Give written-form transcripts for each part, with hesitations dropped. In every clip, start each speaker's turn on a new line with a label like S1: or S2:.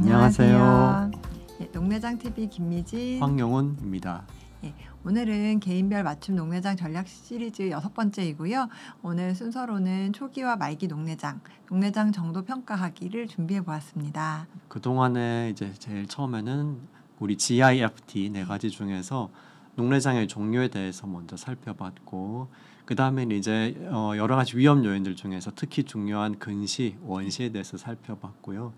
S1: 안녕하세요.
S2: 예, 녹내장 TV 김미진,
S1: 황영훈입니다.
S2: 예, 오늘은 개인별 맞춤 녹내장 전략 시리즈 6번째이고요. 오늘 순서로는 초기와 말기 녹내장, 녹내장 정도 평가하기를 준비해 보았습니다.
S1: 그동안에 이제 제일 처음에는 우리 GIFT 네 가지 중에서 녹내장의 종류에 대해서 먼저 살펴봤고, 그 다음에는 이제 여러 가지 위험 요인들 중에서 특히 중요한 근시, 원시에 대해서 살펴봤고요.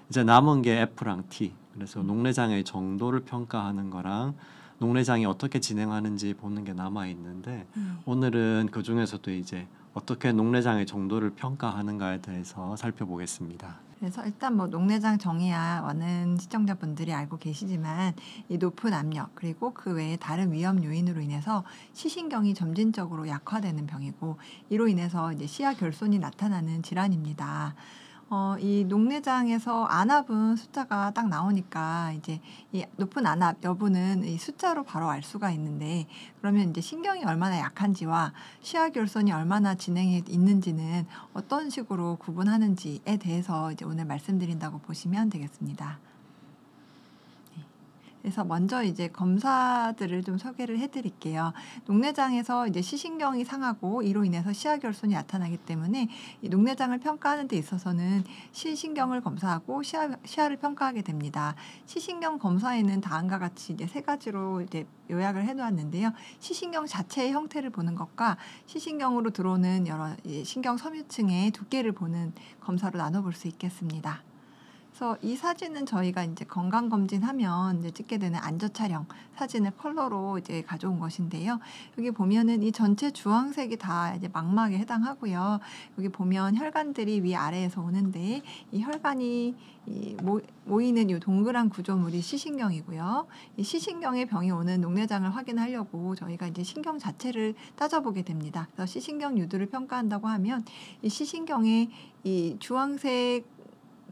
S1: 이제 남은 게 F랑 T, 그래서 녹내장의 정도를 평가하는 거랑 녹내장이 어떻게 진행하는지 보는 게 남아 있는데, 오늘은 그 중에서도 이제 어떻게 녹내장의 정도를 평가하는가에 대해서 살펴보겠습니다.
S2: 그래서 일단 뭐 녹내장 정의야 많은 시청자분들이 알고 계시지만 이 높은 압력 그리고 그 외에 다른 위험 요인으로 인해서 시신경이 점진적으로 약화되는 병이고, 이로 인해서 이제 시야 결손이 나타나는 질환입니다. 이 녹내장에서 안압은 숫자가 딱 나오니까 이제 이 높은 안압 여부는 이 숫자로 바로 알 수가 있는데, 그러면 이제 신경이 얼마나 약한지와 시야 결손이 얼마나 진행이 있는지는 어떤 식으로 구분하는지에 대해서 이제 오늘 말씀드린다고 보시면 되겠습니다. 그래서 먼저 이제 검사들을 좀 소개를 해드릴게요. 녹내장에서 이제 시신경이 상하고 이로 인해서 시야 결손이 나타나기 때문에 이 녹내장을 평가하는 데 있어서는 시신경을 검사하고 시야를 평가하게 됩니다. 시신경 검사에는 다음과 같이 이제 3가지로 이제 요약을 해놓았는데요. 시신경 자체의 형태를 보는 것과 시신경으로 들어오는 여러 신경 섬유층의 두께를 보는 검사로 나눠볼 수 있겠습니다. 그래서 이 사진은 저희가 이제 건강검진하면 이제 찍게 되는 안저 촬영 사진을 컬러로 이제 가져온 것인데요. 여기 보면은 이 전체 주황색이 다 이제 망막에 해당하고요. 여기 보면 혈관들이 위아래에서 오는데 이 혈관이 모이는 이 동그란 구조물이 시신경이고요. 이 시신경에 병이 오는 녹내장을 확인하려고 저희가 이제 신경 자체를 따져보게 됩니다. 그래서 시신경 유두를 평가한다고 하면 이 시신경의 이 주황색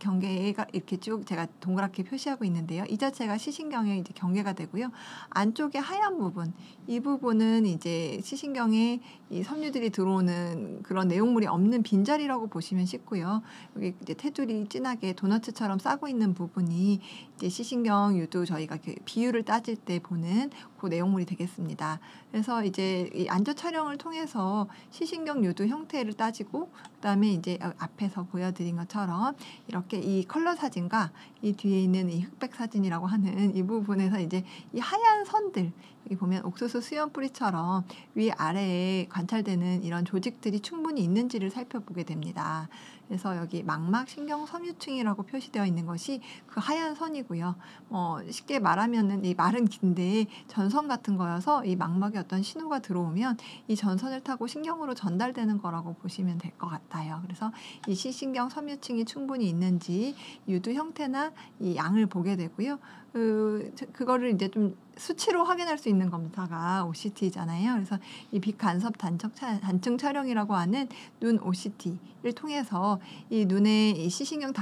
S2: 경계가 이렇게 쭉 제가 동그랗게 표시하고 있는데요. 이 자체가 시신경의 이제 경계가 되고요. 안쪽에 하얀 부분, 이 부분은 이제 시신경에 이 섬유들이 들어오는 그런 내용물이 없는 빈자리라고 보시면 쉽고요. 여기 이제 테두리 진하게 도너츠처럼 싸고 있는 부분이 이제 시신경 유두 저희가 비율을 따질 때 보는 그 내용물이 되겠습니다. 그래서 이제 이 안저 촬영을 통해서 시신경 유두 형태를 따지고, 그다음에 이제 앞에서 보여드린 것처럼 이렇게 이 컬러 사진과 이 뒤에 있는 이 흑백 사진이라고 하는 이 부분에서 이제 이 하얀 선들, 여기 보면 옥수수 수염 뿌리처럼 위아래에 관찰되는 이런 조직들이 충분히 있는지를 살펴보게 됩니다. 그래서 여기 망막 신경 섬유층이라고 표시되어 있는 것이 그 하얀 선이고요. 쉽게 말하면은 이 말은 긴데 전선 같은 거여서 이 망막에 어떤 신호가 들어오면 이 전선을 타고 신경으로 전달되는 거라고 보시면 될 것 같아요. 그래서 이 시신경 섬유층이 충분히 있는지 유두 형태나 이 양을 보게 되고요. 그거를 이제 좀 수치로 확인할 수 있는 검사가 OCT잖아요. 그래서 이 비간섭 단층 촬영이라고 하는 눈 OCT를 통해서 이 눈의 이 시신경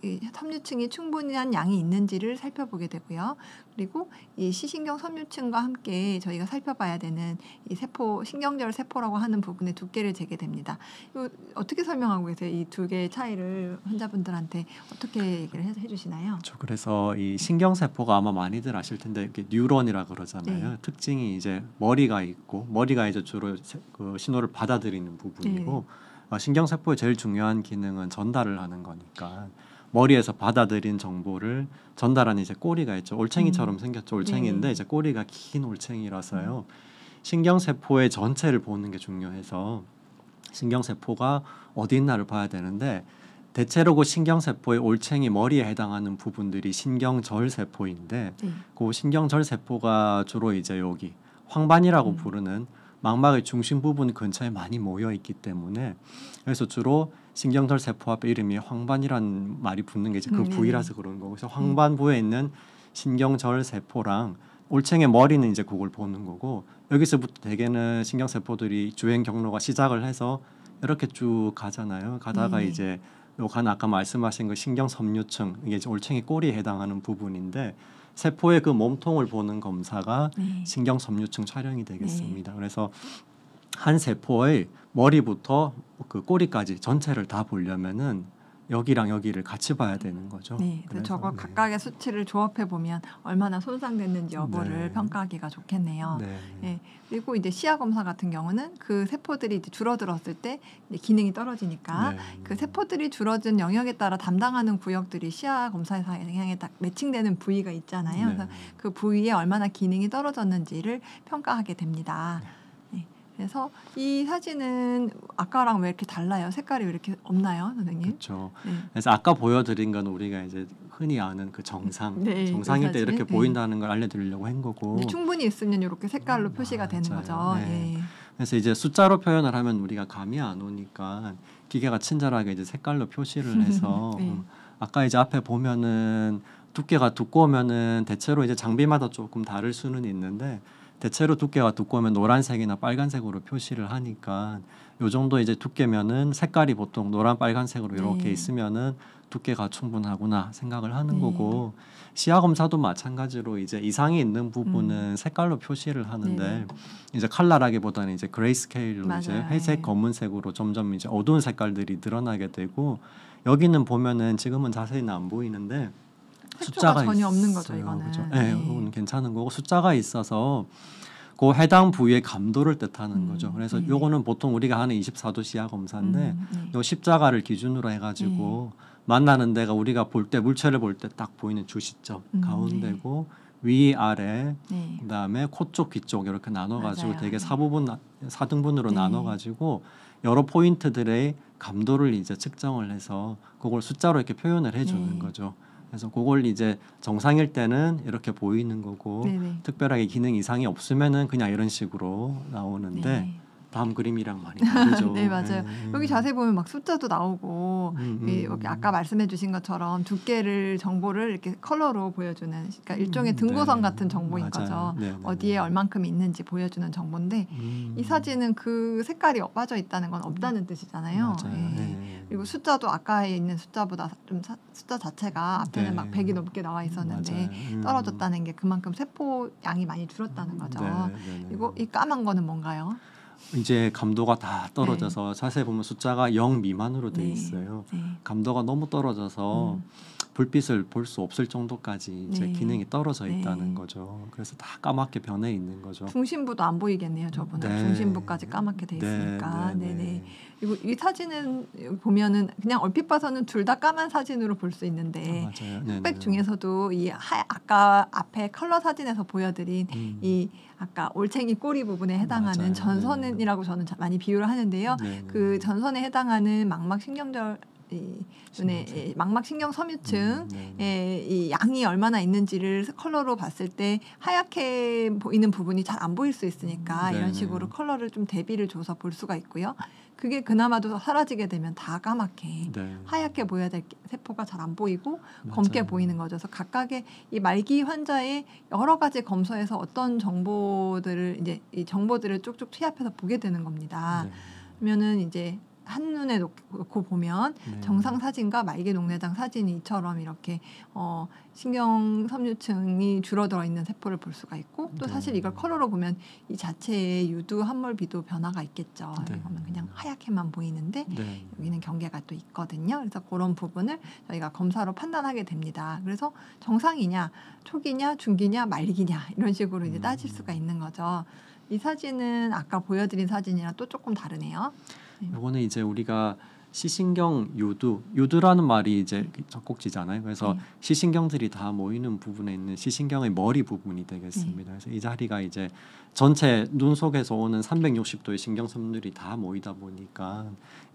S2: 이 섬유층이 충분한 양이 있는지를 살펴보게 되고요. 그리고 이 시신경 섬유층과 함께 저희가 살펴봐야 되는 이 세포, 신경절 세포라고 하는 부분의 두께를 재게 됩니다. 이거 어떻게 설명하고 계세요? 이 두 개의 차이를 환자분들한테 어떻게 얘기를 해주시나요?
S1: 그래서 이 신경세포가 아마 많이들 아실 텐데 이렇게 뉴런이라 그러잖아요.
S2: 네.
S1: 특징이 이제 머리가 있고, 머리가 이제 주로 그 신호를 받아들이는 부분이고, 신경세포의 제일 중요한 기능은 전달을 하는 거니까 머리에서 받아들인 정보를 전달하는 이제 꼬리가 있죠. 올챙이처럼 생겼죠. 올챙이인데 이제 꼬리가 긴 올챙이라서요. 신경세포의 전체를 보는 게 중요해서 신경세포가 어디 있나를 봐야 되는데, 대체로 그 신경세포의 올챙이 머리에 해당하는 부분들이 신경절세포인데, 그 신경절세포가 주로 이제 여기 황반이라고 부르는 망막의 중심 부분 근처에 많이 모여 있기 때문에, 그래서 주로 신경절 세포 앞에 이름이 황반이라는 말이 붙는 게 이제 그 부위라서 그런 거고, 그래서 황반부에 있는 신경절 세포랑 올챙이 머리는 이제 그걸 보는 거고, 여기서부터 대개는 신경 세포들이 주행 경로가 시작을 해서 이렇게 쭉 가잖아요. 가다가 이제 요간 아까 말씀하신 그 신경 섬유층, 이게 이제 올챙이 꼬리에 해당하는 부분인데, 세포의 그 몸통을 보는 검사가 신경 섬유층 촬영이 되겠습니다. 그래서 한 세포의 머리부터 그 꼬리까지 전체를 다 보려면은 여기랑 여기를 같이 봐야 되는 거죠.
S2: 네, 그래서 저거 각각의 수치를 조합해 보면 얼마나 손상됐는지 여부를
S1: 네.
S2: 평가하기가 좋겠네요.
S1: 네.
S2: 네, 그리고 이제 시야 검사 같은 경우는 그 세포들이 이제 줄어들었을 때 이제 기능이 떨어지니까
S1: 네.
S2: 그 세포들이 줄어든 영역에 따라 담당하는 구역들이 시야 검사에서 향해 딱 매칭되는 부위가 있잖아요.
S1: 네.
S2: 그래서 그 부위에 얼마나 기능이 떨어졌는지를 평가하게 됩니다. 네, 그래서 이 사진은 아까랑 왜 이렇게 달라요? 색깔이 왜 이렇게 없나요, 선생님?
S1: 그렇죠.
S2: 네.
S1: 그래서 아까 보여드린 건 우리가 이제 흔히 아는 그 정상,
S2: 네,
S1: 정상일
S2: 이
S1: 때
S2: 사진.
S1: 이렇게
S2: 네.
S1: 보인다는 걸 알려드리려고 한 거고.
S2: 네, 충분히 있으면 이렇게 색깔로 표시가 되는
S1: 맞아요.
S2: 거죠.
S1: 네.
S2: 예.
S1: 그래서 이제 숫자로 표현을 하면 우리가 감이 안 오니까 기계가 친절하게 이제 색깔로 표시를 해서
S2: 네.
S1: 아까 이제 앞에 보면은 두께가 두꺼우면은 대체로 이제 장비마다 조금 다를 수는 있는데 대체로 두께가 두꺼우면 노란색이나 빨간색으로 표시를 하니까 요 정도 이제 두께면은 색깔이 보통 노란 빨간색으로 이렇게
S2: 네.
S1: 있으면은 두께가 충분하구나 생각을 하는
S2: 네.
S1: 거고 시야 검사도 마찬가지로 이제 이상이 있는 부분은 색깔로 표시를 하는데
S2: 네네.
S1: 이제 칼라라기보다는 이제 그레이스케일로 이제
S2: 맞아요.
S1: 회색,
S2: 네.
S1: 검은색으로 점점 이제 어두운 색깔들이 드러나게 되고 여기는 보면은 지금은 자세히는 안 보이는데
S2: 숫자가 전혀 없는 거죠,
S1: 있어요.
S2: 이거는.
S1: 그죠?
S2: 네.
S1: 네, 이거는 괜찮은 거고 숫자가 있어서 그 해당 부위의 감도를 뜻하는 거죠. 그래서
S2: 네네.
S1: 요거는 보통 우리가 하는 24도 시야 검사인데
S2: 네.
S1: 요 십자가를 기준으로 해가지고 만나는 데가 우리가 볼 때 물체를 볼 때 딱 보이는 주시점 가운데고 위 아래
S2: 네.
S1: 그다음에 코 쪽, 귀 쪽 이렇게 나눠가지고
S2: 맞아요.
S1: 되게 사등분으로
S2: 네.
S1: 나눠가지고 여러 포인트들의 감도를 이제 측정을 해서 그걸 숫자로 이렇게 표현을 해주는
S2: 네.
S1: 거죠. 그래서 그걸 이제 정상일 때는 이렇게 보이는 거고
S2: 네네.
S1: 특별하게 기능 이상이 없으면은 그냥 이런 식으로 나오는데
S2: 네.
S1: 다음 그림이랑 많이 다르죠.
S2: 네, 맞아요. 여기 자세히 보면 막 숫자도 나오고 여기 아까 말씀해주신 것처럼 두께를 정보를 이렇게 컬러로 보여주는 그러니까 일종의 등고선
S1: 네.
S2: 같은 정보인
S1: 맞아요.
S2: 거죠.
S1: 네, 네,
S2: 어디에
S1: 네.
S2: 얼만큼 있는지 보여주는 정보인데 이 사진은 그 색깔이 빠져 있다는 건 없다는 뜻이잖아요.
S1: 맞아요.
S2: 예.
S1: 네.
S2: 그리고 숫자도 아까에 있는 숫자보다 좀 숫자 자체가 앞에는
S1: 네.
S2: 막 100이 넘게 나와 있었는데
S1: 맞아요.
S2: 떨어졌다는 게 그만큼 세포 양이 많이 줄었다는 거죠.
S1: 네, 네, 네.
S2: 그리고 이 까만 거는 뭔가요?
S1: 이제 감도가 다 떨어져서 자세히 보면 숫자가 0 미만으로 돼
S2: 네.
S1: 있어요.
S2: 네.
S1: 감도가 너무 떨어져서 불빛을 볼 수 없을 정도까지 이제
S2: 네.
S1: 기능이 떨어져
S2: 네.
S1: 있다는 거죠. 그래서 다 까맣게 변해 있는 거죠.
S2: 중심부도 안 보이겠네요. 저분은
S1: 네.
S2: 중심부까지 까맣게 돼 있으니까.
S1: 네, 네,
S2: 네네.
S1: 네.
S2: 그리고 이 사진은 보면은 그냥 얼핏 봐서는 둘 다 까만 사진으로 볼 수 있는데
S1: 맞아요. 네,
S2: 흑백
S1: 네.
S2: 중에서도 이 아까 앞에 컬러 사진에서 보여드린 이 아까 올챙이 꼬리 부분에 해당하는
S1: 맞아요.
S2: 전선이라고 저는 많이 비유를 하는데요.
S1: 네, 네.
S2: 그 전선에 해당하는 망막 신경절 눈의 망막 신경 섬유층
S1: 네,
S2: 이 양이 얼마나 있는지를 컬러로 봤을 때 하얗게 보이는 부분이 잘 안 보일 수 있으니까
S1: 네,
S2: 이런
S1: 네.
S2: 식으로 컬러를 좀 대비를 줘서 볼 수가 있고요. 그게 그나마도 사라지게 되면 다 까맣게
S1: 네.
S2: 하얗게 보여야 될 세포가 잘 안 보이고
S1: 맞아요.
S2: 검게 보이는 거죠. 그래서 각각의 이 말기 환자의 여러 가지 검사에서 어떤 정보들을 이제 이 정보들을 쭉쭉 취합해서 보게 되는 겁니다.
S1: 네.
S2: 그러면은 이제 한눈에 놓고 보면
S1: 네.
S2: 정상 사진과 말기 녹내장 사진이 이처럼 이렇게 신경 섬유층이 줄어들어 있는 세포를 볼 수가 있고 또
S1: 네.
S2: 사실 이걸 컬러로 보면 이 자체의 유두 함몰비도 변화가 있겠죠.
S1: 네.
S2: 이거는 그냥 하얗게만 보이는데
S1: 네.
S2: 여기는 경계가 또 있거든요. 그래서 그런 부분을 저희가 검사로 판단하게 됩니다. 그래서 정상이냐, 초기냐, 중기냐, 말기냐 이런 식으로 이제 따질 수가 있는 거죠. 이 사진은 아까 보여드린 사진이랑 또 조금 다르네요.
S1: 요거는 이제 우리가 시신경 유두라는 말이 이제 젖꼭지잖아요. 그래서
S2: 네.
S1: 시신경들이 다 모이는 부분에 있는 시신경의 머리 부분이 되겠습니다. 그래서 이 자리가 이제 전체 눈 속에서 오는 360도의 신경섬들이 다 모이다 보니까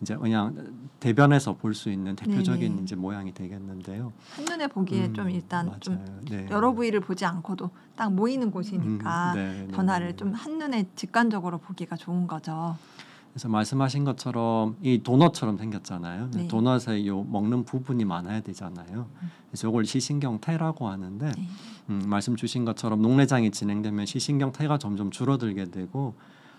S1: 이제 그냥 대변에서 볼 수 있는 대표적인
S2: 네네.
S1: 이제 모양이 되겠는데요.
S2: 한눈에 보기에 좀 일단
S1: 맞아요.
S2: 좀
S1: 네.
S2: 여러 부위를 보지 않고도 딱 모이는 곳이니까
S1: 네, 네,
S2: 변화를
S1: 네.
S2: 좀 한눈에 직관적으로 보기가 좋은 거죠.
S1: 그래서 말씀하신 것처럼 이 도넛처럼 생겼잖아요.
S2: 네.
S1: 도넛에 요 먹는 부분이 많아야 되잖아요. 그래서 이걸 시신경태라고 하는데
S2: 네.
S1: 말씀 주신 것처럼 녹내장이 진행되면 시신경태가 점점 줄어들게 되고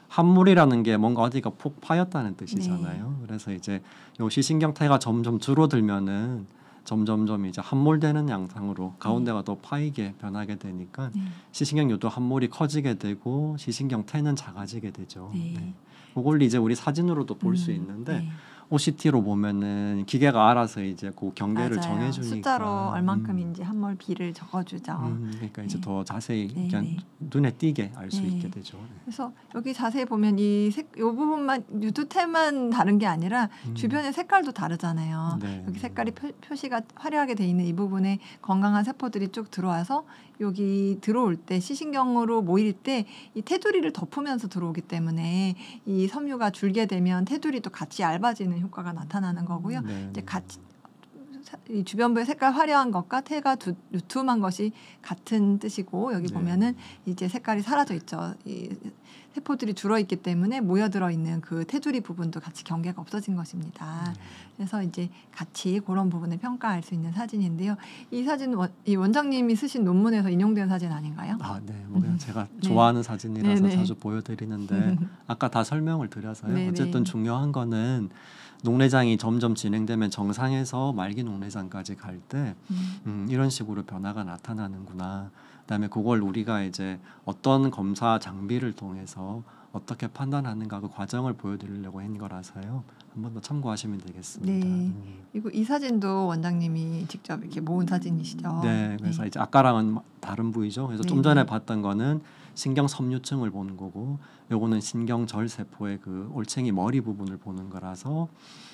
S1: 함물이라는 게 뭔가 어디가 폭 파였다는 뜻이잖아요. 그래서 이제 요 시신경태가 점점 줄어들면은 점점점 이제 함몰되는 양상으로 가운데가 더 파이게 변하게 되니까 시신경 유도 함몰이 커지게 되고 시신경태는 작아지게 되죠.
S2: 네.
S1: 네. 그걸 이제 우리 사진으로도 볼 수 있는데
S2: 네.
S1: OCT로 보면은 기계가 알아서 이제 그 경계를
S2: 맞아요.
S1: 정해주니까
S2: 숫자로 얼만큼인지 함몰 B를 적어주죠.
S1: 그러니까 이제 더 자세히
S2: 네,
S1: 그냥
S2: 네.
S1: 눈에 띄게 알 수
S2: 네.
S1: 있게 되죠.
S2: 그래서 여기 자세히 보면 이 부분만 유두템만 다른 게 아니라 주변의 색깔도 다르잖아요.
S1: 네.
S2: 여기 색깔이 표시가 화려하게 돼 있는 이 부분에 건강한 세포들이 쭉 들어와서 여기 들어올 때 시신경으로 모일 때 이 테두리를 덮으면서 들어오기 때문에 이 섬유가 줄게 되면 테두리도 같이 얇아지는 효과가 나타나는 거고요.
S1: 네.
S2: 이제 같이 이 주변부의 색깔 화려한 것과 태가 두툼한 것이 같은 뜻이고 여기
S1: 네.
S2: 보면은 이제 색깔이 사라져 있죠. 이 세포들이 줄어 있기 때문에 모여들어 있는 그 테두리 부분도 같이 경계가 없어진 것입니다. 그래서 이제 같이 그런 부분을 평가할 수 있는 사진인데요. 이 사진 이 원장님이 쓰신 논문에서 인용된 사진 아닌가요?
S1: 아, 네. 뭐 그냥 제가
S2: 네.
S1: 좋아하는 사진이라서
S2: 네, 네.
S1: 자주 보여드리는데 아까 다 설명을 드려서요.
S2: 네,
S1: 어쨌든
S2: 네.
S1: 중요한 거는 녹내장이 점점 진행되면 정상에서 말기 녹내장까지 갈 때 이런 식으로 변화가 나타나는구나. 그다음에 그걸 우리가 이제 어떤 검사 장비를 통해서 어떻게 판단하는가 그 과정을 보여드리려고 한 거라서요. 한 번 더 참고하시면 되겠습니다.
S2: 네. 그리고 이 사진도 원장님이 직접 이렇게 모은 사진이시죠?
S1: 네, 그래서 이제 아까랑은 다른 부위죠. 그래서 좀
S2: 네,
S1: 전에
S2: 네.
S1: 봤던 거는 신경 섬유층을 보는 거고, 요거는 신경절 세포의 그 올챙이 머리 부분을 보는 거라서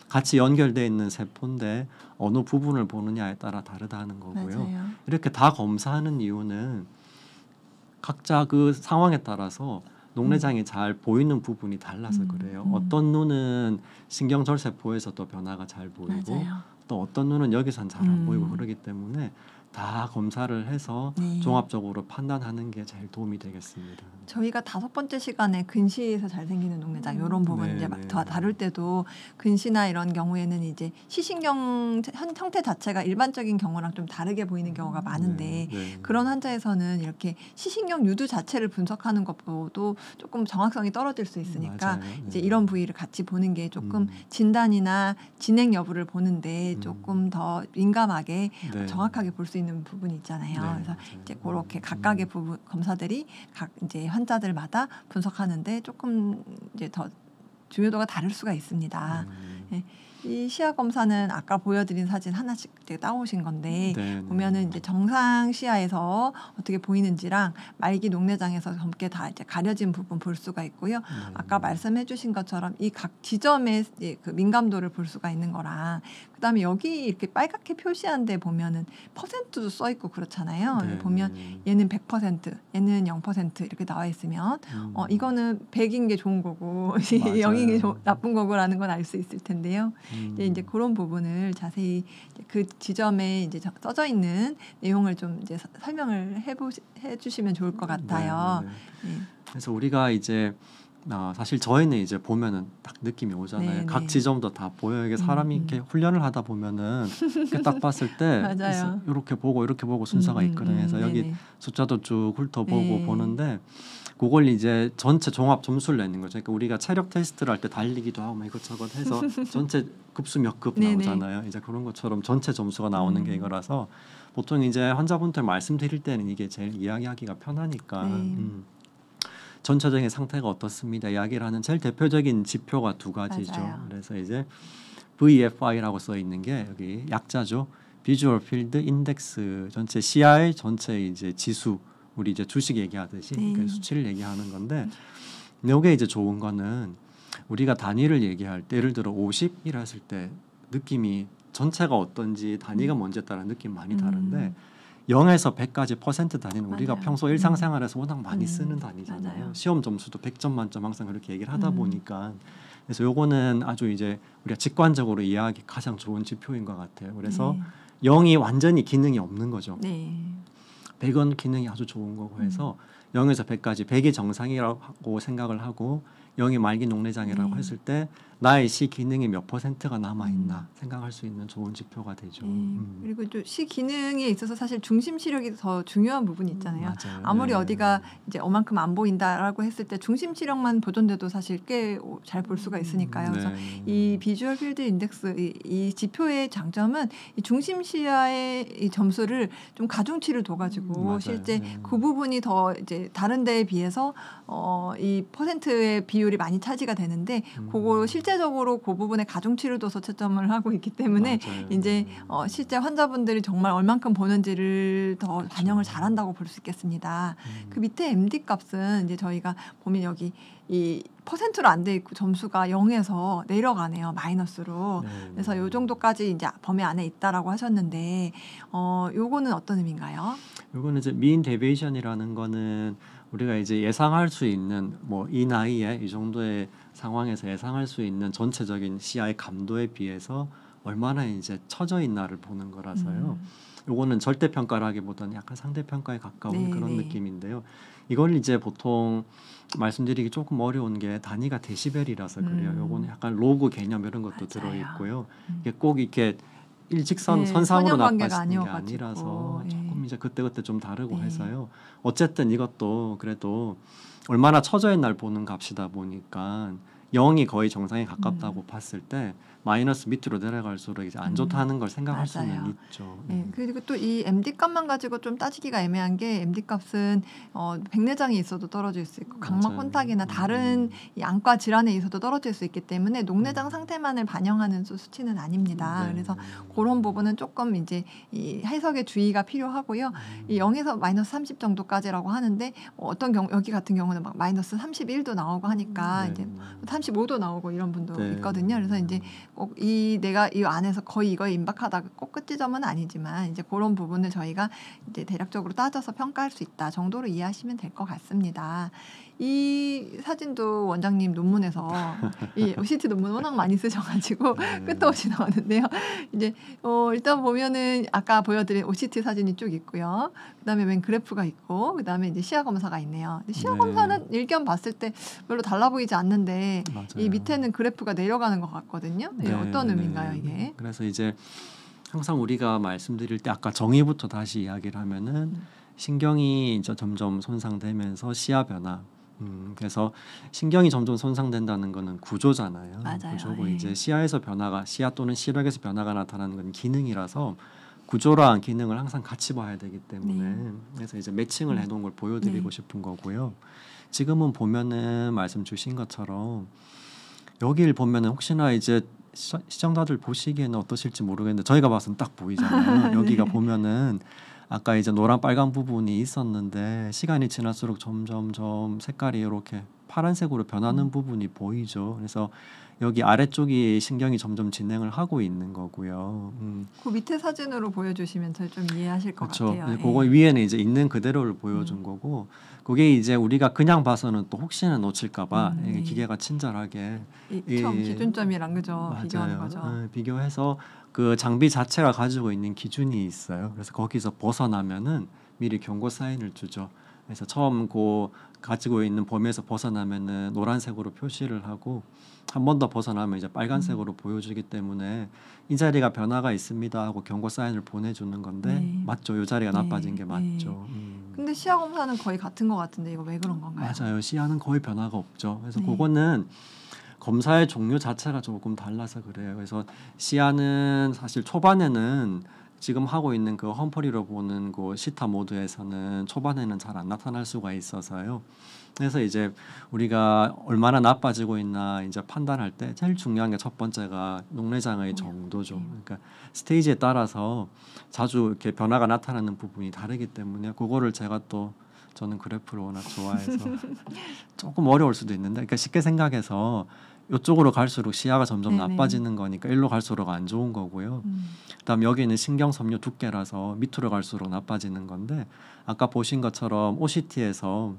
S1: 같이 연결돼 있는 세포인데 어느 부분을 보느냐에 따라 다르다는 거고요.
S2: 맞아요.
S1: 이렇게 다 검사하는 이유는 각자 그 상황에 따라서 녹내장이 잘 보이는 부분이 달라서 그래요. 어떤 눈은 신경절 세포에서도 변화가 잘 보이고
S2: 맞아요.
S1: 또 어떤 눈은 여기선 잘 안 보이고 그러기 때문에 다 검사를 해서
S2: 네.
S1: 종합적으로 판단하는 게 제일 도움이 되겠습니다.
S2: 저희가 5번째 시간에 근시에서 잘 생기는 녹내장 이런 부분
S1: 네,
S2: 이제
S1: 네.
S2: 다 다룰 때도 근시나 이런 경우에는 이제 시신경 형태 자체가 일반적인 경우랑 좀 다르게 보이는 경우가 많은데
S1: 네.
S2: 그런 환자에서는 이렇게 시신경 유두 자체를 분석하는 것보다도 조금 정확성이 떨어질 수 있으니까
S1: 맞아요. 네.
S2: 이제 이런 부위를 같이 보는 게 조금
S1: 음.
S2: 진단이나 진행 여부를 보는데 조금 더 민감하게
S1: 네.
S2: 정확하게 볼 수 있는 부분이 있잖아요.
S1: 네,
S2: 그래서
S1: 맞아요.
S2: 이제 그렇게 각각의 부분 검사들이 각 이제 환자들마다 분석하는데 조금 이제 더 중요도가 다를 수가 있습니다. 이 시야 검사는 아까 보여드린 사진 하나씩 이제 따오신 건데
S1: 네,
S2: 보면은 이제 정상 시야에서 어떻게 보이는지랑 말기 녹내장에서 검게 다 이제 가려진 부분 볼 수가 있고요. 아까 말씀해주신 것처럼 이 각 지점의 그 민감도를 볼 수가 있는 거랑 그다음에 여기 이렇게 빨갛게 표시한 데 보면은 퍼센트도 써 있고 그렇잖아요.
S1: 네.
S2: 보면 얘는 100%, 얘는 0% 이렇게 나와 있으면 이거는 100인 게 좋은 거고 0인 게 나쁜 거고라는 건 알 수 있을 텐데요. 이제 그런 부분을 자세히 이제 그 지점에 이제 써져 있는 내용을 좀 이제 설명을 해주시면 좋을 것 같아요.
S1: 네. 그래서 우리가 이제 사실 저희는 이제 보면은 딱 느낌이 오잖아요.
S2: 네,
S1: 각
S2: 네.
S1: 지점도 다 보여. 이게 사람이 이렇게 훈련을 하다 보면은 이렇게 딱 봤을 때
S2: 맞아요.
S1: 이렇게 보고 순서가 있거든요. 그래서 여기
S2: 네네.
S1: 숫자도 쭉 훑어보고
S2: 네.
S1: 보는데 그걸 이제 전체 종합 점수를 내는 거죠. 그러니까 우리가 체력 테스트를 할 때 달리기도 하고 뭐 이것저것 해서 전체 급수 몇 급
S2: 네네.
S1: 나오잖아요. 이제 그런 것처럼 전체 점수가 나오는 게 이거라서 보통 이제 환자분들 말씀드릴 때는 이게 제일 이야기하기가 편하니까
S2: 네.
S1: 전체적인 상태가 어떻습니다. 이야기를 하는 제일 대표적인 지표가 두 가지죠.
S2: 맞아요.
S1: 그래서 이제 VFI라고 써 있는 게 여기 약자죠. 비주얼 필드 인덱스 전체 CI 전체 이제 지수 우리 이제 주식 얘기하듯이
S2: 네.
S1: 그 수치를 얘기하는 건데 이게 이제 좋은 거는 우리가 단위를 얘기할 때 예를 들어 50이라 했을 때 느낌이 전체가 어떤지 단위가 뭔지에 따라 느낌 많이 다른데 0에서 100까지 퍼센트 단위는 우리가
S2: 맞아요.
S1: 평소 일상생활에서 워낙 많이 쓰는 단위잖아요.
S2: 맞아요.
S1: 시험 점수도 100점 만점 항상 그렇게 얘기를 하다 보니까 그래서 요거는 아주 이제 우리가 직관적으로 이해하기 가장 좋은 지표인 것 같아요. 그래서 0이 완전히 기능이 없는 거죠.
S2: 네.
S1: 100은 기능이 아주 좋은 거고 해서 0에서 100까지 100이 정상이라고 생각을 하고 0이 말기 녹내장이라고 했을 때 나의 시 기능이 몇 퍼센트가 남아있나 생각할 수 있는 좋은 지표가 되죠.
S2: 그리고 또 시 기능에 있어서 사실 중심 시력이 더 중요한 부분이 있잖아요.
S1: 맞아요.
S2: 아무리
S1: 네.
S2: 어디가 이제 어만큼 안 보인다라고 했을 때 중심 시력만 보존돼도 사실 꽤 잘 볼 수가 있으니까요. 그래서 이 비주얼 필드 인덱스 이 지표의 장점은 이 중심 시야의 이 점수를 좀 가중치를 둬가지고
S1: 맞아요.
S2: 실제 그 부분이 더 이제 다른 데에 비해서 이 퍼센트의 비율이 많이 차지가 되는데 그거 실제적으로 그 부분에 가중치료도서 채점을 하고 있기 때문에
S1: 맞아요.
S2: 이제 실제 환자분들이 정말 얼만큼 보는지를 더
S1: 그렇죠.
S2: 반영을 잘한다고 볼 수 있겠습니다. 그 밑에 MD 값은 이제 저희가 보면 여기 이 퍼센트로 안 돼 있고 점수가 0에서 내려가네요. 마이너스로. 그래서 요 정도까지 이제 범위 안에 있다라고 하셨는데 요거는 어떤 의미인가요?
S1: 요거는 이제 mean deviation이라는 거는 우리가 이제 예상할 수 있는 뭐 이 나이에 이 정도의 상황에서 예상할 수 있는 전체적인 시야의 감도에 비해서 얼마나 이제 처져 있나를 보는 거라서요. 요거는 절대 평가라기보다는 약간 상대 평가에 가까운
S2: 네,
S1: 그런
S2: 네.
S1: 느낌인데요. 이걸 이제 보통 말씀드리기 조금 어려운 게 단위가 데시벨이라서 그래요. 요거는 약간 로그 개념 이런 것도
S2: 맞아요.
S1: 들어 있고요. 이게 꼭 이렇게 일직선
S2: 네,
S1: 선상으로
S2: 선형관계가
S1: 나빠지는 게
S2: 아니어가지고.
S1: 아니라서
S2: 예.
S1: 조금 이제 그때그때 좀 다르고
S2: 네.
S1: 해서요. 어쨌든 이것도 그래도 얼마나 처져 있날 보는 값이다 보니까 0이 거의 정상에 가깝다고 봤을 때 마이너스 밑으로 내려갈수록 이제 안 좋다는 걸 생각할
S2: 맞아요.
S1: 수는 있죠.
S2: 네, 그리고 또 이 MD 값만 가지고 좀 따지기가 애매한 게 MD 값은 백내장이 있어도 떨어질 수 있고 각막
S1: 맞아요.
S2: 혼탁이나 다른 이 안과 질환에 있어도 떨어질 수 있기 때문에 녹내장 상태만을 반영하는 수치는 아닙니다.
S1: 네.
S2: 그래서 그런 부분은 조금 이제 이 해석에 주의가 필요하고요. 이 0에서 마이너스 30 정도까지라고 하는데 어떤 경우 여기 같은 경우는 막 마이너스 31도 나오고 하니까
S1: 네.
S2: 이제 35도 나오고 이런 분도
S1: 네.
S2: 있거든요. 그래서 이제 꼭 내가 이 안에서 거의 이거에 임박하다 꼭 끝지점은 아니지만 이제 그런 부분을 저희가 이제 대략적으로 따져서 평가할 수 있다 정도로 이해하시면 될 것 같습니다. 이 사진도 원장님 논문에서 이 OCT 논문 워낙 많이 쓰셔가지고
S1: 네.
S2: 끝도 없이 나왔는데요. 이제 일단 보면은 아까 보여드린 OCT 사진이 쭉 있고요. 그다음에 웬 그래프가 있고 그다음에 이제 시야 검사가 있네요. 근데 시야
S1: 네.
S2: 검사는 일견 봤을 때 별로 달라 보이지 않는데
S1: 맞아요.
S2: 이 밑에는 그래프가 내려가는 것 같거든요.
S1: 네,
S2: 어떤
S1: 네,
S2: 의미인가요,
S1: 네.
S2: 이게?
S1: 그래서 이제 항상 우리가 말씀드릴 때 아까 정의부터 다시 이야기를 하면은 신경이 이제 점점 손상되면서 시야 변화. 그래서 신경이 점점 손상된다는 거는 구조잖아요.
S2: 맞아요.
S1: 구조고
S2: 예.
S1: 이제 시야에서 변화가 시야 또는 시력에서 변화가 나타나는 건 기능이라서 구조랑 기능을 항상 같이 봐야 되기 때문에
S2: 네.
S1: 그래서 이제 매칭을 해놓은 걸 보여드리고
S2: 네.
S1: 싶은 거고요. 지금은 보면은 말씀 주신 것처럼 여기를 보면은 혹시나 이제 시청자들 보시기에는 어떠실지 모르겠는데 저희가 봐서는 딱 보이잖아요. 여기가 보면은 아까 이제 노란 빨간 부분이 있었는데 시간이 지날수록 점점점 색깔이 이렇게 파란색으로 변하는 부분이 보이죠. 그래서 여기 아래쪽이 신경이 점점 진행을 하고 있는 거고요.
S2: 그 밑에 사진으로 보여주시면 저희 좀 이해하실 것
S1: 그렇죠.
S2: 같아요.
S1: 그거 위에는 이제 있는 그대로를 보여준 거고 그게 이제 우리가 그냥 봐서는 또 혹시나 놓칠까봐
S2: 네.
S1: 기계가 친절하게
S2: 처음 기준점이랑 그죠? 비교하는
S1: 맞아요.
S2: 거죠.
S1: 비교해서 그 장비 자체가 가지고 있는 기준이 있어요. 그래서 거기서 벗어나면은 미리 경고 사인을 주죠. 그래서 처음 그 가지고 있는 범위에서 벗어나면은 노란색으로 표시를 하고 한 번 더 벗어나면 이제 빨간색으로 보여주기 때문에 이 자리가 변화가 있습니다 하고 경고 사인을 보내주는 건데
S2: 네.
S1: 맞죠? 이 자리가
S2: 네.
S1: 나빠진 게 맞죠.
S2: 근데 시야 검사는 거의 같은 것 같은데 이거 왜 그런 건가요?
S1: 맞아요. 시야는 거의 변화가 없죠. 그래서
S2: 네.
S1: 그거는 검사의 종류 자체가 조금 달라서 그래요. 그래서 시야는 사실 초반에는 지금 하고 있는 그 험퍼리로 보는 그 시타 모드에서는 초반에는 잘 안 나타날 수가 있어서요. 그래서 이제 우리가 얼마나 나빠지고 있나 이제 판단할 때 제일 중요한 게 첫 번째가 녹내장의 정도죠. 그러니까 스테이지에 따라서 자주 이렇게 변화가 나타나는 부분이 다르기 때문에 그거를 제가 또 저는 그래프를 워낙 좋아해서 조금 어려울 수도 있는데 그러니까 쉽게 생각해서 이쪽으로 갈수록 시야가 점점
S2: 네네.
S1: 나빠지는 거니까 일로 갈수록 안 좋은 거고요. 그다음 여기는 신경 섬유 두께라서 밑으로 갈수록 나빠지는 건데 아까 보신 것처럼 OCT에서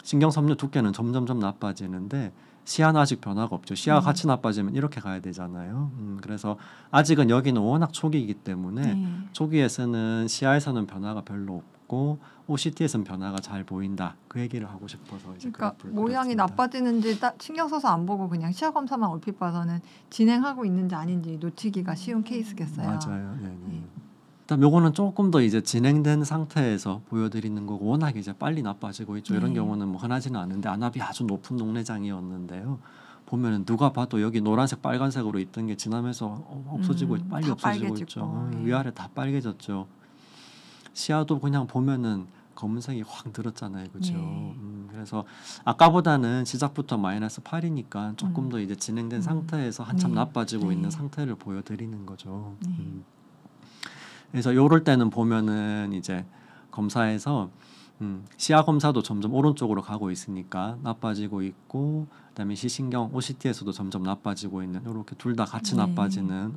S1: 신경 섬유 두께는 점점점 나빠지는데 시야는 아직 변화가 없죠. 시야가 같이 나빠지면 이렇게 가야 되잖아요. 그래서 아직은 여기는 워낙 초기이기 때문에
S2: 네.
S1: 초기에서는 시야에서는 변화가 별로 없고 OCT에서는 변화가 잘 보인다. 그 얘기를 하고 싶어서 이제
S2: 그러니까
S1: 그래프를
S2: 모양이
S1: 그렸습니다.
S2: 나빠지는지 신경 써서 안 보고 그냥 시야 검사만 얼핏 봐서는 진행하고 있는지 아닌지 놓치기가 쉬운 케이스겠어요.
S1: 맞아요. 네.
S2: 네.
S1: 그다음 요거는 조금 더 이제 진행된 상태에서 보여드리는 거고 워낙 이제 빨리 나빠지고 있죠. 이런
S2: 네.
S1: 경우는 뭐 흔하지는 않은데 안압이 아주 높은 녹내장이었는데요. 보면은 누가 봐도 여기 노란색 빨간색으로 있던 게 지나면서 없어지고 빨리
S2: 다
S1: 없어지고
S2: 빨개지고.
S1: 있죠.
S2: 네.
S1: 위아래 다 빨개졌죠. 시야도 그냥 보면은 검은색이 확 늘었잖아요, 그죠?
S2: 네.
S1: 그래서 아까보다는 시작부터 마이너스 8이니까 조금
S2: 음.
S1: 더 이제 진행된 상태에서 한참
S2: 네.
S1: 나빠지고
S2: 네.
S1: 있는 상태를 보여드리는 거죠.
S2: 네.
S1: 그래서 요럴 때는 보면은 이제 검사에서 시야 검사도 점점 오른쪽으로 가고 있으니까 나빠지고 있고, 그다음에 시신경 OCT에서도 점점 나빠지고 있는, 이렇게 둘 다 같이
S2: 네.
S1: 나빠지는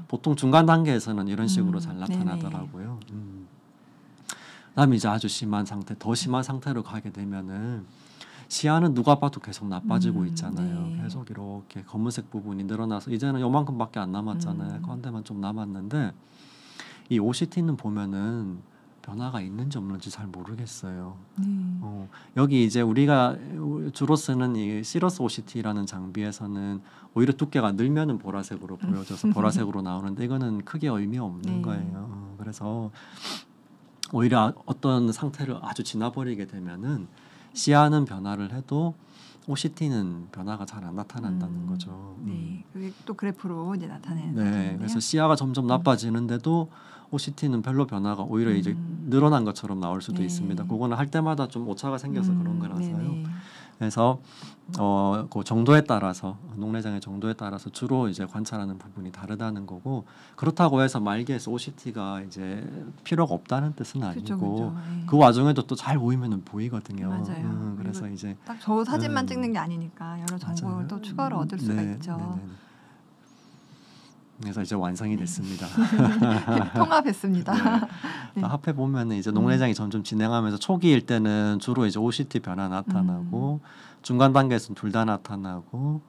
S1: 보통 중간 단계에서는 이런 식으로 잘
S2: 네네.
S1: 나타나더라고요. 그다음에 이제 아주 심한 상태, 더 심한 상태로 가게 되면은 시야는 누가 봐도 계속 나빠지고 있잖아요.
S2: 네.
S1: 계속 이렇게 검은색 부분이 늘어나서 이제는 요만큼밖에 안 남았잖아요. 그 한 대만 좀 남았는데 이 OCT는 보면은 변화가 있는지 없는지 잘 모르겠어요.
S2: 네.
S1: 여기 이제 우리가 주로 쓰는 이 시러스 OCT라는 장비에서는 오히려 두께가 늘면은 보라색으로 보여져서 보라색으로 나오는데 이거는 크게 의미 없는
S2: 네.
S1: 거예요. 그래서 오히려 어떤 상태를 아주 지나버리게 되면은 시야는 변화를 해도 OCT는 변화가 잘 안 나타난다는 거죠.
S2: 네. 그게 또 그래프로 이제 나타내는
S1: 네,
S2: 거잖아요.
S1: 그래서 시야가 점점 나빠지는데도 OCT는 별로 변화가 오히려 이제 늘어난 것처럼 나올 수도
S2: 네.
S1: 있습니다. 그거는 할 때마다 좀 오차가 생겨서 그런 거라서요.
S2: 네네.
S1: 그래서 그 정도에 따라서 녹내장의 정도에 따라서 주로 이제 관찰하는 부분이 다르다는 거고, 그렇다고 해서 말기에서 OCT가 이제 필요가 없다는 뜻은 아니고
S2: 그쵸, 그쵸. 네.
S1: 그 와중에도 또 잘 보이면은 보이거든요.
S2: 맞아요.
S1: 그래서 이제
S2: 딱 저 사진만
S1: 음.
S2: 찍는 게 아니니까 여러 정보를
S1: 맞아요.
S2: 또 추가로 얻을 수가
S1: 네,
S2: 있죠.
S1: 네, 네. 그래서 이제 완성이 됐습니다.
S2: 통합했습니다.
S1: 네. 앞에 보면은 이제 녹내장이 점점 진행하면서 초기일 때는 주로 이제 OCT 변화 나타나고 중간 단계에서는 둘 다 나타나고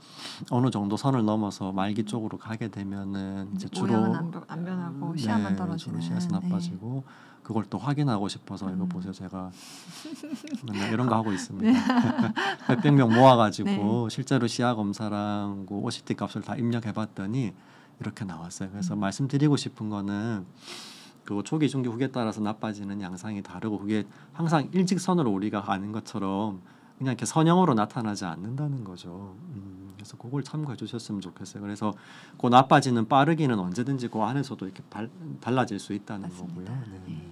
S1: 어느 정도 선을 넘어서 말기 쪽으로 가게 되면은 이제 주로
S2: 모양은 안 변하고 시야만 떨어지는.
S1: 주로 시야에서 나빠지고 그걸 또 확인하고 싶어서 이거 보세요. 제가 맨날 이런 거 하고 있습니다. 몇백 명 모아가지고 실제로 시야 검사랑 그 OCT 값을 다 입력해봤더니 이렇게 나왔어요. 그래서 말씀드리고 싶은 거는 그 초기, 중기, 후기에 따라서 나빠지는 양상이 다르고 그게 항상 일직선으로 우리가 가는 것처럼 그냥 이렇게 선형으로 나타나지 않는다는 거죠. 그래서 그걸 참고해 주셨으면 좋겠어요. 그래서 그 나빠지는 빠르기는 언제든지 그 안에서도 이렇게 달라질 수 있다는
S2: 맞습니다.
S1: 거고요. 네.
S2: 네.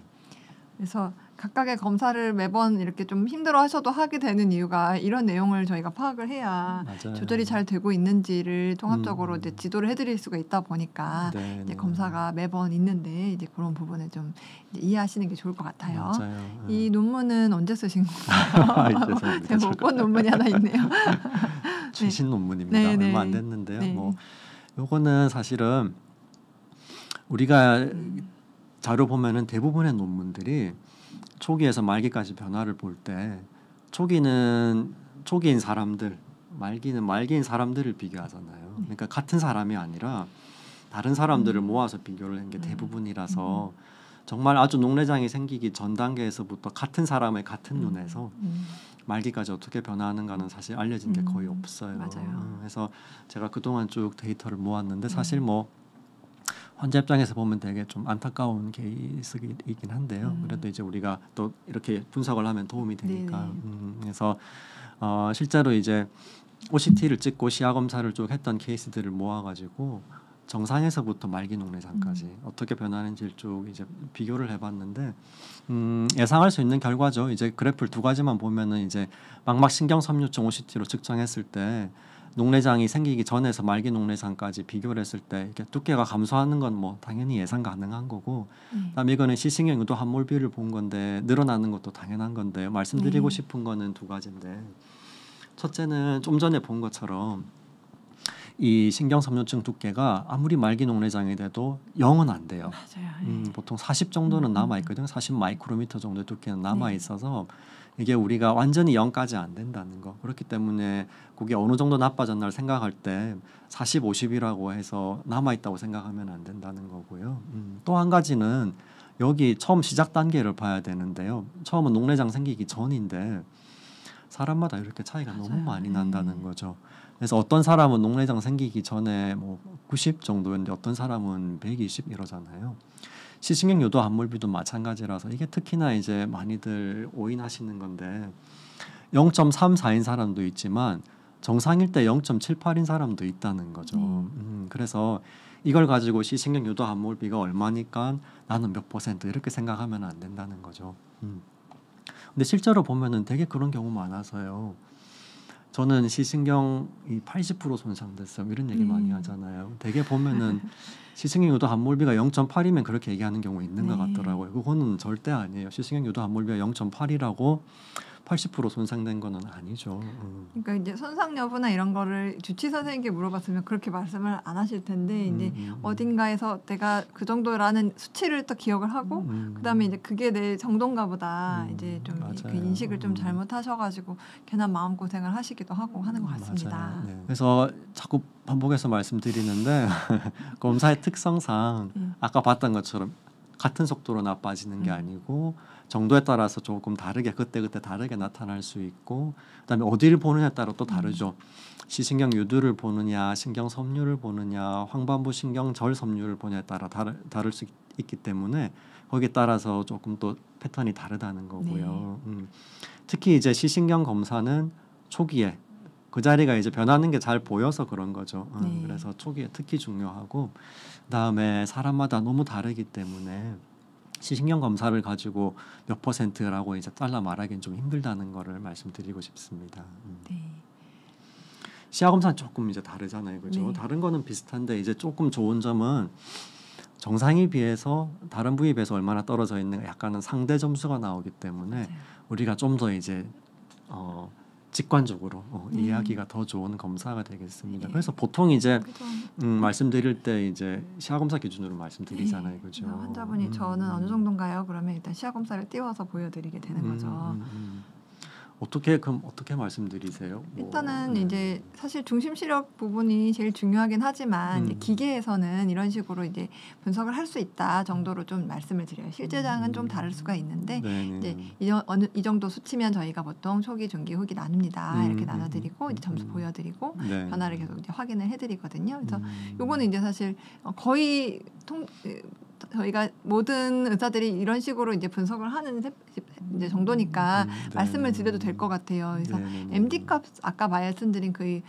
S2: 그래서 각각의 검사를 매번 이렇게 좀 힘들어하셔도 하게 되는 이유가 이런 내용을 저희가 파악을 해야
S1: 맞아요.
S2: 조절이 잘 되고 있는지를 통합적으로 이제 지도를 해드릴 수가 있다 보니까
S1: 네,
S2: 이제
S1: 네.
S2: 검사가 매번 있는데 이제 그런 부분을 좀 이제 이해하시는 게 좋을 것 같아요.
S1: 맞아요.
S2: 이 논문은 언제 쓰신 건가요?
S1: 죄송합니다.
S2: 제가 못 본 논문이 하나 있네요.
S1: 최신 논문입니다.
S2: 네, 네.
S1: 얼마 안 됐는데요.
S2: 네.
S1: 뭐 요거는 사실은 우리가 자료 보면은 대부분의 논문들이 초기에서 말기까지 변화를 볼 때 초기는 초기인 사람들, 말기는 말기인 사람들을 비교하잖아요. 그러니까 같은 사람이 아니라 다른 사람들을 모아서 비교를 한 게 대부분이라서 정말 아주 녹내장이 생기기 전 단계에서부터 같은 사람의 같은 눈에서 말기까지 어떻게 변화하는가는 사실 알려진 게 거의 없어요.
S2: 맞아요.
S1: 그래서 제가 그동안 쭉 데이터를 모았는데 사실 뭐 환자 입장에서 보면 되게 좀 안타까운 케이스이긴 한데요. 그래도 이제 우리가 또 이렇게 분석을 하면 도움이 되니까. 그래서 실제로 이제 OCT를 찍고 시야 검사를 쭉 했던 케이스들을 모아가지고 정상에서부터 말기 녹내장까지 어떻게 변하는지를 쭉 이제 비교를 해봤는데 예상할 수 있는 결과죠. 이제 그래프를 두 가지만 보면은 이제 망막신경섬유증 OCT로 측정했을 때 녹내장이 생기기 전에서 말기 녹내장까지 비교를 했을 때 이렇게 두께가 감소하는 건 뭐 당연히 예상 가능한 거고, 그다음에 이거는 시신경 유도 함몰비를 본 건데 늘어나는 것도 당연한 건데 말씀드리고 싶은 거는 두 가지인데, 첫째는 좀 전에 본 것처럼 이 신경섬유증 두께가 아무리 말기 녹내장이 돼도 0은 안 돼요.
S2: 맞아요.
S1: 보통 40 정도는 남아 있거든요. 40 마이크로미터 정도의 두께는 남아 있어서 이게 우리가 완전히 0까지 안 된다는 거. 그렇기 때문에 그게 어느 정도 나빠졌나를 생각할 때 40, 50이라고 해서 남아 있다고 생각하면 안 된다는 거고요. 또 한 가지는 여기 처음 시작 단계를 봐야 되는데요. 처음은 녹내장 생기기 전인데 사람마다 이렇게 차이가 너무 많이 난다는 거죠. 그래서 어떤 사람은 녹내장 생기기 전에 뭐 90 정도였는데 어떤 사람은 120 이러잖아요. 시신경 유도 함몰비도 마찬가지라서 이게 특히나 이제 많이들 오인하시는 건데 0.34인 사람도 있지만 정상일 때 0.78인 사람도 있다는 거죠. 그래서 이걸 가지고 시신경 유도 함몰비가 얼마니까 나는 몇 % 이렇게 생각하면 안 된다는 거죠. 근데 실제로 보면은 되게 그런 경우 많아서요. 저는 시신경이 80% 손상됐어요. 이런 얘기 많이 하잖아요. 되게 보면은 시신경 유도 함몰비가 0.8이면 그렇게 얘기하는 경우 있는 것
S2: 네.
S1: 같더라고요. 그거는 절대 아니에요. 시신경 유도 함몰비가 0.8이라고 80% 손상된 거는 아니죠.
S2: 그러니까 이제 손상 여부나 이런 거를 주치 선생님께 물어봤으면 그렇게 말씀을 안 하실 텐데 이제 어딘가에서 내가 그 정도라는 수치를 또 기억을 하고 그다음에 이제 그게 내 정도인가 보다 이제 좀 그
S1: 맞아요.
S2: 인식을 좀 잘못하셔가지고 괜한 마음 고생을 하시기도 하고 하는 것 같습니다.
S1: 맞아요. 네. 그래서 자꾸 반복해서 말씀드리는데 검사의 특성상 아까 봤던 것처럼 같은 속도로 나빠지는 게 아니고 정도에 따라서 조금 다르게 그때그때 다르게 나타날 수 있고 그다음에 어디를 보느냐에 따라 또 다르죠. 시신경 유두를 보느냐 신경 섬유를 보느냐 황반부 신경 절 섬유를 보느냐에 따라 다를 수 있기 때문에 거기에 따라서 조금 또 패턴이 다르다는 거고요. 특히 이제 시신경 검사는 초기에 그 자리가 이제 변하는 게 잘 보여서 그런 거죠.
S2: 네.
S1: 그래서 초기에 특히 중요하고 그다음에 사람마다 너무 다르기 때문에 시신경 검사를 가지고 몇 %라고 이제 잘라 말하기는 좀 힘들다는 거를 말씀드리고 싶습니다.
S2: 네.
S1: 시야 검사는 조금 이제 다르잖아요, 그죠?
S2: 네.
S1: 다른 거는 비슷한데 이제 조금 좋은 점은 정상에 비해서 다른 부위에 비해서 얼마나 떨어져 있는가 약간은 상대 점수가 나오기 때문에
S2: 맞아요.
S1: 우리가 좀 더 이제 직관적으로 이해하기가 더 좋은 검사가 되겠습니다.
S2: 네.
S1: 그래서 보통 이제
S2: 그죠.
S1: 말씀드릴 때 이제 시야 검사 기준으로 말씀드리잖아요, 그죠?
S2: 환자분이 저는 어느 정도인가요? 그러면 일단 시야 검사를 띄워서 보여드리게 되는 거죠.
S1: 그럼 어떻게 말씀드리세요?
S2: 일단은 이제 사실 중심 시력 부분이 제일 중요하긴 하지만 이제 기계에서는 이런 식으로 이제 분석을 할 수 있다 정도로 좀 말씀을 드려요. 실제장은 좀 다를 수가 있는데 이제 이 정도 수치면 저희가 보통 초기, 중기, 후기 나눕니다. 이렇게 나눠드리고 이제 점수 보여드리고 변화를 계속 이제 확인을 해드리거든요. 그래서 요거는 이제 사실 거의 저희가 모든 의사들이 이런 식으로 이제 분석을 하는 이제 정도니까 말씀을 드려도 될 것 같아요. 그래서 MD 값 아까 말씀드린 그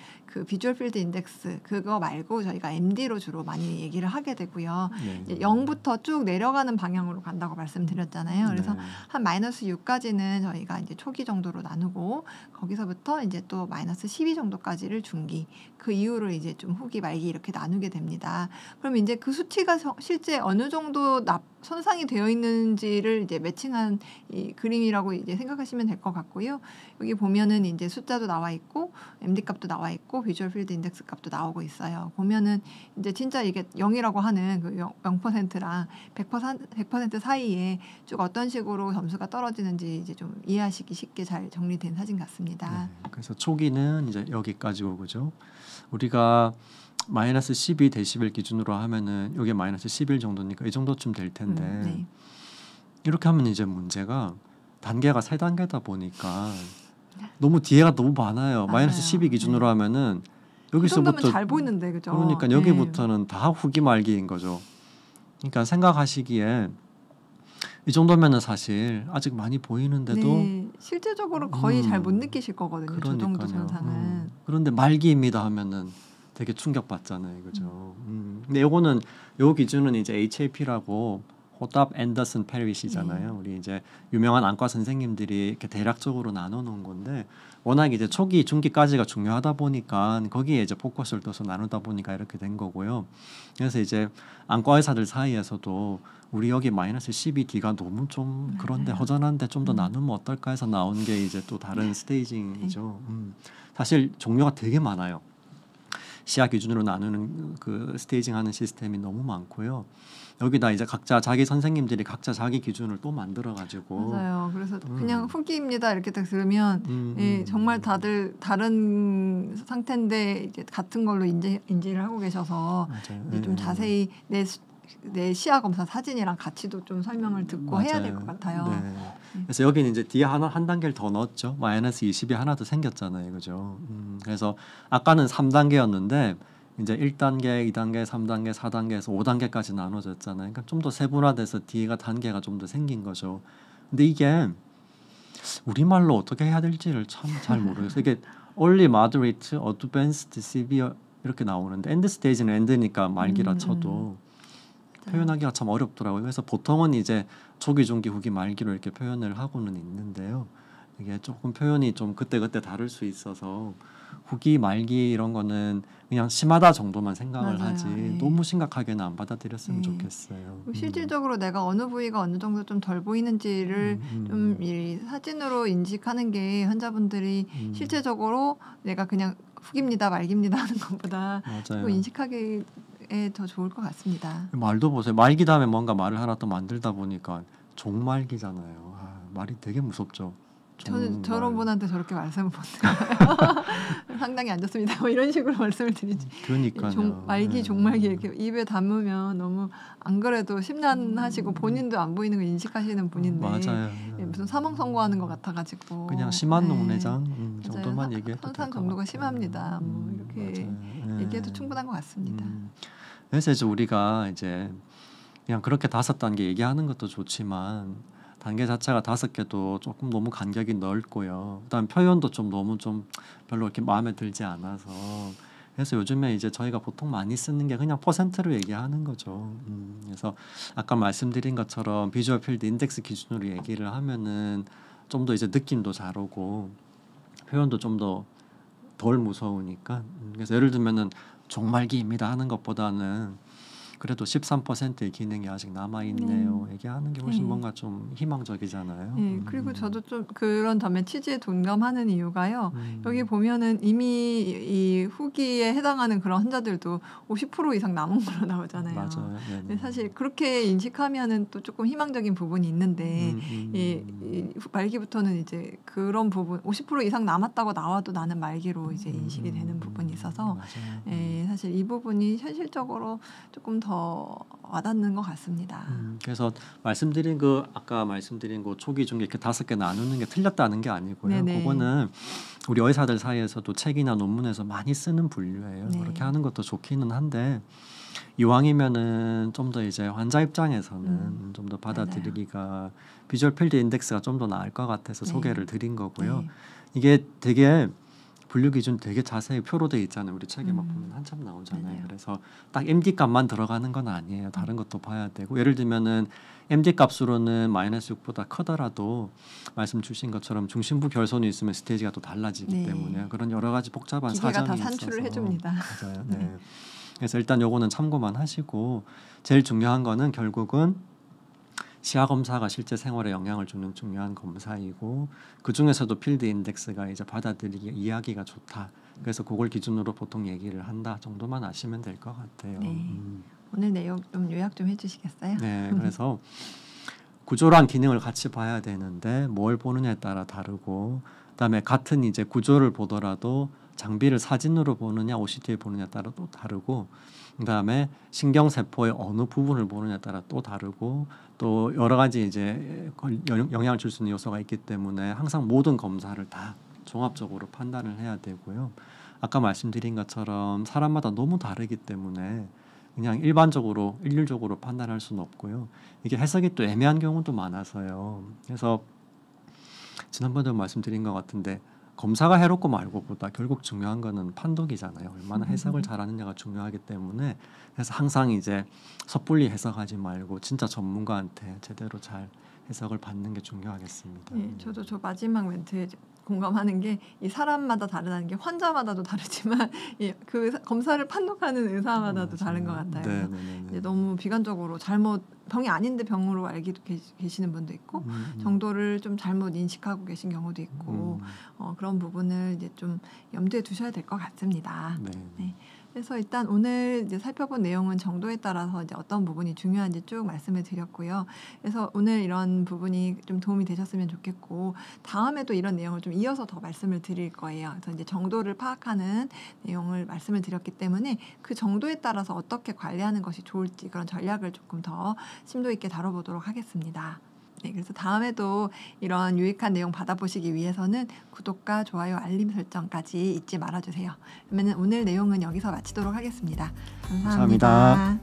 S2: 비주얼 필드 인덱스 그거 말고 저희가 MD로 주로 많이 얘기를 하게 되고요. 이제 0부터 쭉 내려가는 방향으로 간다고 말씀드렸잖아요. 그래서 한 -6까지는 저희가 이제 초기 정도로 나누고 거기서부터 이제 또 -12 정도까지를 중기 그 이후로 이제 좀 후기 말기 이렇게 나누게 됩니다. 그럼 이제 그 수치가 실제 어느 정도 손상이 되어 있는지를 이제 매칭한 이 그림이라고 이제 생각하시면 될 것 같고요. 여기 보면은 이제 숫자도 나와 있고 MD 값도 나와 있고 비주얼 필드 인덱스 값도 나오고 있어요. 보면은 이제 진짜 이게 0이라고 하는 그 0%랑 100% 사이에 쭉 어떤 식으로 점수가 떨어지는지 이제 좀 이해하시기 쉽게 잘 정리된 사진 같습니다.
S1: 그래서 초기는 이제 여기까지고 그죠? 우리가 -12 데시벨 기준으로 하면은 이게 -11 정도니까 이 정도쯤 될 텐데 이렇게 하면 이제 문제가 단계가 3단계다 보니까 너무 뒤에가 너무 많아요. -12 기준으로 하면은 여기서부터
S2: 그 정도면 잘 보이는데 그죠?
S1: 그러니까 여기부터는 다 후기 말기인 거죠. 그러니까 생각하시기에 이 정도면은 사실 아직 많이 보이는데도
S2: 실제적으로 거의 잘 못 느끼실 거거든요. 저 정도 손상은.
S1: 그런데 말기입니다 하면은 되게 충격받잖아요, 그죠? 근데 요거는 요 기준은 이제 HAP라고 호답 앤더슨 페리시잖아요. 우리 이제 유명한 안과 선생님들이 이렇게 대략적으로 나눠놓은 건데 워낙 이제 초기, 중기까지가 중요하다 보니까 거기에 이제 포커스를 둬서 나누다 보니까 이렇게 된 거고요. 그래서 이제 안과 의사들 사이에서도 우리 여기 -12D가 너무 좀 그런데 허전한데 좀 더 나누면 어떨까 해서 나온 게 이제 또 다른 스테이징이죠. 사실 종류가 되게 많아요. 시야 기준으로 나누는 그 스테이징 하는 시스템이 너무 많고요. 여기다 이제 각자 자기 선생님들이 각자 자기 기준을 또 만들어 가지고
S2: 맞아요. 그래서 그냥 후기입니다 이렇게 딱 들으면 정말 다들 다른 상태인데 이제 같은 걸로 인지를 하고 계셔서 이제 좀 자세히 내 시야 검사 사진이랑 같이도 좀 설명을 듣고 해야 될 것 같아요.
S1: 그래서 여기는 이제 뒤에 한 단계를 더 넣었죠. -20이 하나 더 생겼잖아요, 그죠? 그래서 아까는 3단계였는데 이제 1단계, 2단계, 3단계, 4단계에서 5단계까지 나눠졌잖아요. 그러니까 좀 더 세분화돼서 뒤에가 단계가 좀 더 생긴 거죠. 근데 이게 우리말로 어떻게 해야 될지를 참 잘 모르겠어요. 이게 early, moderate, advanced, severe 이렇게 나오는데 end stage는 end니까 말기라 쳐도 표현하기가 참 어렵더라고요. 그래서 보통은 이제 초기, 중기, 후기, 말기로 이렇게 표현을 하고는 있는데요. 이게 조금 표현이 좀 그때그때 다를 수 있어서 후기, 말기 이런 거는 그냥 심하다 정도만 생각을
S2: 맞아요.
S1: 하지
S2: 예.
S1: 너무 심각하게는 안 받아들였으면
S2: 예.
S1: 좋겠어요.
S2: 실질적으로 내가 어느 부위가 어느 정도 좀 덜 보이는지를 좀 이 사진으로 인식하는 게 환자분들이 실제적으로 내가 그냥 후기입니다, 말기입니다 하는 것보다
S1: 맞아요.
S2: 좀 인식하기에 더 좋을 것 같습니다.
S1: 말도 보세요. 말기 다음에 뭔가 말을 하나 또 만들다 보니까 종말기잖아요. 말이 되게 무섭죠.
S2: 저는
S1: 종말.
S2: 저런 분한테 저렇게 말씀을 못 드려요. 상당히 안 좋습니다. 뭐 이런 식으로 말씀을 드리지.
S1: 그러니까요.
S2: 말기,
S1: 네.
S2: 종말기 이렇게 입에 담으면 너무 안 그래도 심란하시고 본인도 안 보이는 걸 인식하시는 분인데
S1: 맞아요.
S2: 무슨 사망 선고하는 것 같아가지고
S1: 그냥 심한
S2: 네.
S1: 농내장
S2: 맞아요.
S1: 정도만 얘기해도
S2: 현상
S1: 될 것
S2: 정도가
S1: 같아요.
S2: 심합니다. 뭐 이렇게
S1: 맞아요.
S2: 얘기해도 충분한 것 같습니다.
S1: 그래서 이제 우리가 이제 그냥 그렇게 5단계 얘기하는 것도 좋지만 단계 자체가 5개도 조금 너무 간격이 넓고요. 그다음 표현도 좀 너무 좀 별로 이렇게 마음에 들지 않아서 그래서 요즘에 이제 저희가 보통 많이 쓰는 게 그냥 퍼센트로 얘기하는 거죠. 그래서 아까 말씀드린 것처럼 비주얼 필드 인덱스 기준으로 얘기를 하면은 좀 더 이제 느낌도 잘 오고 표현도 좀 더 덜 무서우니까 그래서 예를 들면은 종말기입니다 하는 것보다는 그래도 13%의 기능이 아직 남아 있네요. 얘기하는 게 훨씬 뭔가 좀 희망적이잖아요.
S2: 네, 그리고 저도 좀 그런 점에 취지에 동감하는 이유가요. 여기 보면은 이미 이 후기에 해당하는 그런 환자들도 50% 이상 남은 걸로 나오잖아요.
S1: 맞아요.
S2: 근데 사실 그렇게 인식하면은 또 조금 희망적인 부분이 있는데 이 말기부터는 이제 그런 부분 50% 이상 남았다고 나와도 나는 말기로 이제 인식이 되는 부분이 있어서 사실 이 부분이 현실적으로 조금 더 와닿는 것 같습니다.
S1: 그래서 아까 말씀드린 그 초기, 중기 이렇게 5개 나누는 게 틀렸다는 게 아니고요.
S2: 네네.
S1: 그거는 우리 의사들 사이에서도 책이나 논문에서 많이 쓰는 분류예요.
S2: 네.
S1: 그렇게 하는 것도 좋기는 한데 이왕이면은 좀 더 이제 환자 입장에서는 좀 더 받아들이기가 비주얼 필드 인덱스가 좀 더 나을 것 같아서 소개를 드린 거고요. 이게 되게 분류 기준 되게 자세히 표로 돼 있잖아요. 우리 책에 막 보면 한참 나오잖아요.
S2: 맞아요.
S1: 그래서 딱 MD 값만 들어가는 건 아니에요. 다른 것도 봐야 되고 예를 들면은 MD 값으로는 -6보다 크더라도 말씀 주신 것처럼 중심부 결손이 있으면 스테이지가 또 달라지기 때문에 그런 여러 가지 복잡한
S2: 기계가
S1: 사정이
S2: 다 산출을
S1: 있어서
S2: 해줍니다.
S1: 맞아요. 네. 그래서 일단 요거는 참고만 하시고 제일 중요한 거는 결국은 시야 검사가 실제 생활에 영향을 주는 중요한 검사이고 그 중에서도 필드 인덱스가 이제 받아들이기 이해하기가 좋다. 그래서 그걸 기준으로 보통 얘기를 한다 정도만 아시면 될 것 같아요.
S2: 오늘 내용 좀 요약 좀 해주시겠어요?
S1: 네, 그래서 구조랑 기능을 같이 봐야 되는데 뭘 보느냐에 따라 다르고 그다음에 같은 이제 구조를 보더라도 장비를 사진으로 보느냐 OCT에 보느냐에 따라 또 다르고 그다음에 신경세포의 어느 부분을 보느냐에 따라 또 다르고 또 여러 가지 이제 영향을 줄 수 있는 요소가 있기 때문에 항상 모든 검사를 다 종합적으로 판단을 해야 되고요. 아까 말씀드린 것처럼 사람마다 너무 다르기 때문에 그냥 일률적으로 판단할 수는 없고요. 이게 해석이 또 애매한 경우도 많아서요. 그래서 지난번에도 말씀드린 것 같은데 검사가 해롭고 말고보다 결국 중요한 거는 판독이잖아요. 얼마나 해석을 잘하느냐가 중요하기 때문에 그래서 항상 이제 섣불리 해석하지 말고 진짜 전문가한테 제대로 잘 해석을 받는 게 중요하겠습니다.
S2: 저도 저 마지막 멘트에 공감하는 게 이 사람마다 다르다는 게 환자마다도 다르지만 그 검사를 판독하는 의사마다도 다른 것 같아요. 이제 너무 비관적으로 잘못 병이 아닌데 병으로 알기도 계시는 분도 있고 정도를 좀 잘못 인식하고 계신 경우도 있고 그런 부분을 이제 좀 염두에 두셔야 될 것 같습니다. 네. 그래서 일단 오늘 이제 살펴본 내용은 정도에 따라서 이제 어떤 부분이 중요한지 쭉 말씀을 드렸고요. 그래서 오늘 이런 부분이 좀 도움이 되셨으면 좋겠고 다음에도 이런 내용을 좀 이어서 더 말씀을 드릴 거예요. 그래서 이제 정도를 파악하는 내용을 말씀을 드렸기 때문에 그 정도에 따라서 어떻게 관리하는 것이 좋을지 그런 전략을 조금 더 심도 있게 다뤄보도록 하겠습니다. 네, 그래서 다음에도 이런 유익한 내용 받아보시기 위해서는 구독과 좋아요, 알림 설정까지 잊지 말아주세요. 그러면 오늘 내용은 여기서 마치도록 하겠습니다. 감사합니다.